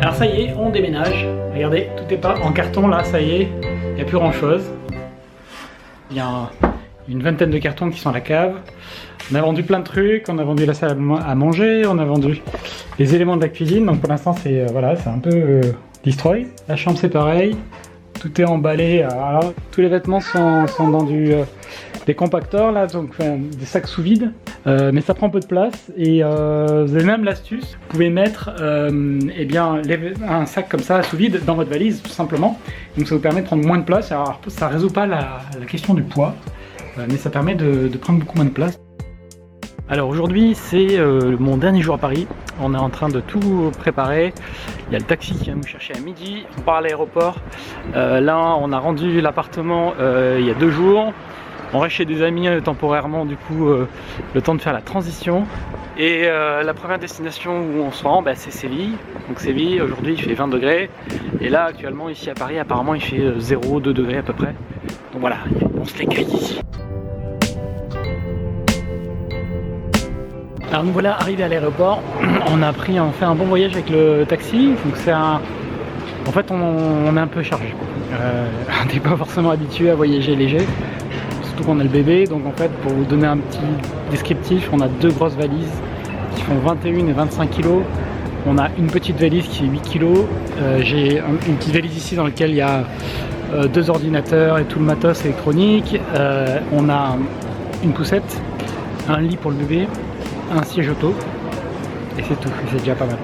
Alors ça y est, on déménage. Regardez, tout est pas en carton là, ça y est, il n'y a plus grand chose. Il y a une vingtaine de cartons qui sont à la cave. On a vendu plein de trucs, on a vendu la salle à manger, on a vendu les éléments de la cuisine. Donc pour l'instant c'est voilà, c'est un peu destroy. La chambre c'est pareil, tout est emballé. Alors, tous les vêtements sont dans des compacteurs là, donc des sacs sous vide. Mais ça prend peu de place et vous avez même l'astuce, vous pouvez mettre eh bien, un sac comme ça sous vide dans votre valise tout simplement. Donc ça vous permet de prendre moins de place. Alors ça résout pas la question du poids, mais ça permet de prendre beaucoup moins de place. Alors aujourd'hui c'est mon dernier jour à Paris, on est en train de tout préparer. Il y a le taxi qui vient nous chercher à midi, on part à l'aéroport. Là on a rendu l'appartement il y a 2 jours. On reste chez des amis temporairement, du coup le temps de faire la transition. Et la première destination où on se rend, bah, c'est Séville. Donc Séville, aujourd'hui il fait 20 degrés. Et là actuellement ici à Paris, apparemment il fait 0,2 degrés à peu près. Donc voilà, on se les grille ici. Alors nous voilà arrivés à l'aéroport. On fait un bon voyage avec le taxi. Donc c'est un... En fait on est un peu chargé. On n'est pas forcément habitué à voyager léger. Surtout qu'on a le bébé, donc en fait pour vous donner un petit descriptif, on a 2 grosses valises qui font 21 et 25 kg. On a une petite valise qui est 8 kg. J'ai une petite valise ici dans laquelle il y a 2 ordinateurs et tout le matos électronique. On a une poussette, un lit pour le bébé, un siège auto et c'est tout, c'est déjà pas mal.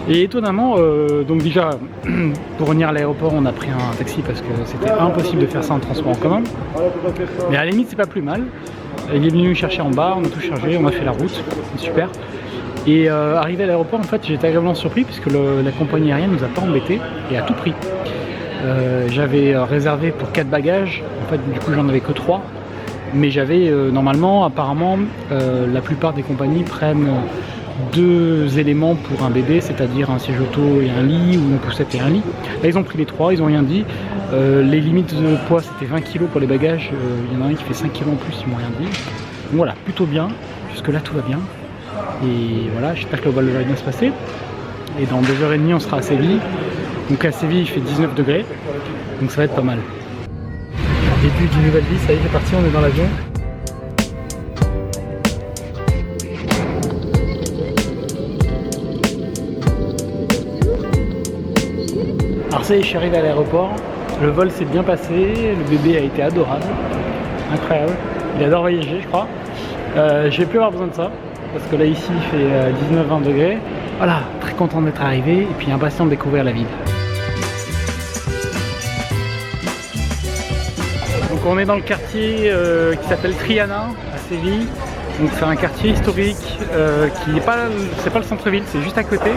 Et étonnamment, donc déjà pour venir à l'aéroport on a pris un taxi parce que c'était impossible de faire ça en transport en commun. Mais à la limite c'est pas plus mal. Il est venu nous chercher en bas, on a tout chargé, on a fait la route, c'est super. Et arrivé à l'aéroport en fait j'ai été agréablement surpris puisque la compagnie aérienne nous a pas embêtés et à tout prix. J'avais réservé pour 4 bagages, en fait du coup j'en avais que 3. Mais j'avais normalement, apparemment, la plupart des compagnies prennent 2 éléments pour un bébé, c'est-à-dire un siège auto et un lit, ou une poussette et un lit. Là ils ont pris les 3, ils ont rien dit. Les limites de poids c'était 20 kg pour les bagages, il y en a un qui fait 5 kg en plus, ils m'ont rien dit. Donc voilà, plutôt bien, jusque là tout va bien. Et voilà, j'espère que le vol va bien se passer. Et dans 2h30 on sera à Séville. Donc à Séville il fait 19 degrés, donc ça va être pas mal. Début d'une nouvelle vie, ça y est c'est parti, on est dans l'avion. Alors ça y est, je suis arrivé à l'aéroport, le vol s'est bien passé, le bébé a été adorable, incroyable, il adore voyager je crois. J'ai pu avoir besoin de ça, parce que là ici il fait 19-20 degrés. Voilà, très content d'être arrivé et puis impatient de découvrir la ville. Donc on est dans le quartier qui s'appelle Triana à Séville. Donc c'est un quartier historique qui n'est pas, c'est pas le centre-ville, c'est juste à côté.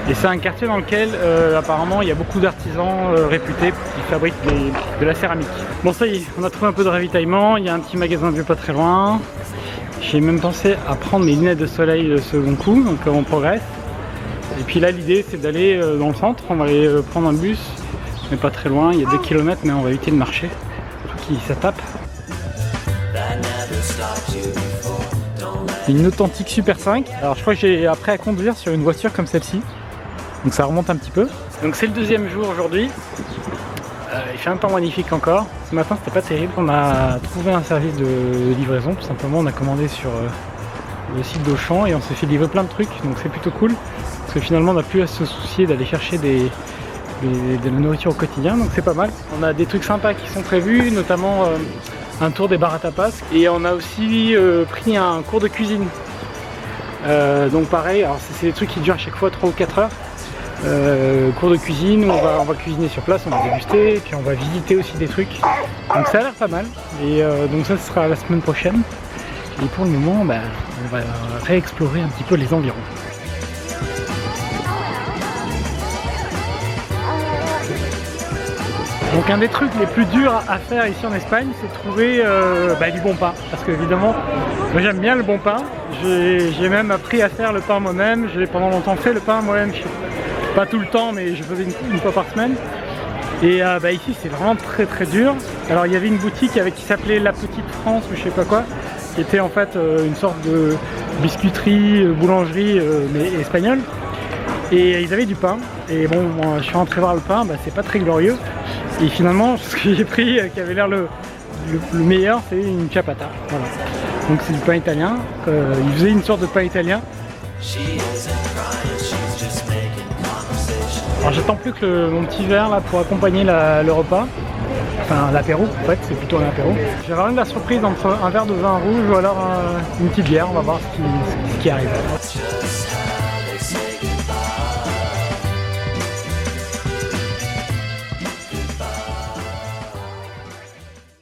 Et c'est un quartier dans lequel apparemment il y a beaucoup d'artisans réputés qui fabriquent de la céramique. Bon ça y est, on a trouvé un peu de ravitaillement, il y a un petit magasin bio pas très loin. J'ai même pensé à prendre mes lunettes de soleil de second coup, donc on progresse. Et puis là l'idée c'est d'aller dans le centre, on va aller prendre un bus, mais pas très loin, il y a 2 km mais on va éviter de marcher. Ça tape. Une authentique Super 5. Alors je crois que j'ai appris à conduire sur une voiture comme celle-ci. Donc ça remonte un petit peu. Donc c'est le 2e jour aujourd'hui. Il fait un temps magnifique encore. Ce matin c'était pas terrible. On a trouvé un service de livraison. Tout simplement on a commandé sur le site d'Auchan et on s'est fait livrer plein de trucs. Donc c'est plutôt cool. Parce que finalement on n'a plus à se soucier d'aller chercher de la nourriture au quotidien, donc c'est pas mal. On a des trucs sympas qui sont prévus, notamment un tour des bars à tapas, et on a aussi pris un cours de cuisine. Donc pareil, alors c'est des trucs qui durent à chaque fois 3 ou 4 heures. Cours de cuisine, on va cuisiner sur place, on va déguster, et puis on va visiter aussi des trucs. Donc ça a l'air pas mal, et donc ça ce sera la semaine prochaine. Et pour le moment, bah, on va réexplorer un petit peu les environs. Donc un des trucs les plus durs à faire ici en Espagne, c'est de trouver du bon pain. Parce que évidemment, moi j'aime bien le bon pain. J'ai même appris à faire le pain moi-même. J'ai pendant longtemps fait le pain moi-même. Pas tout le temps, mais je faisais une fois par semaine. Et ici c'est vraiment très dur. Alors il y avait une boutique qui s'appelait La Petite France ou je sais pas quoi, qui était en fait une sorte de biscuiterie, boulangerie mais espagnole. Et ils avaient du pain. Et bon, moi, je suis rentré voir le pain, bah, c'est pas très glorieux. Et finalement, ce que j'ai pris, qui avait l'air le meilleur, c'est une ciabatta. Voilà. Donc c'est du pain italien. Ils faisaient une sorte de pain italien. Alors j'attends plus que mon petit verre là pour accompagner le repas. Enfin l'apéro en fait, c'est plutôt un apéro. J'ai vraiment de la surprise entre un verre de vin rouge ou alors une petite bière, on va voir ce qui arrive.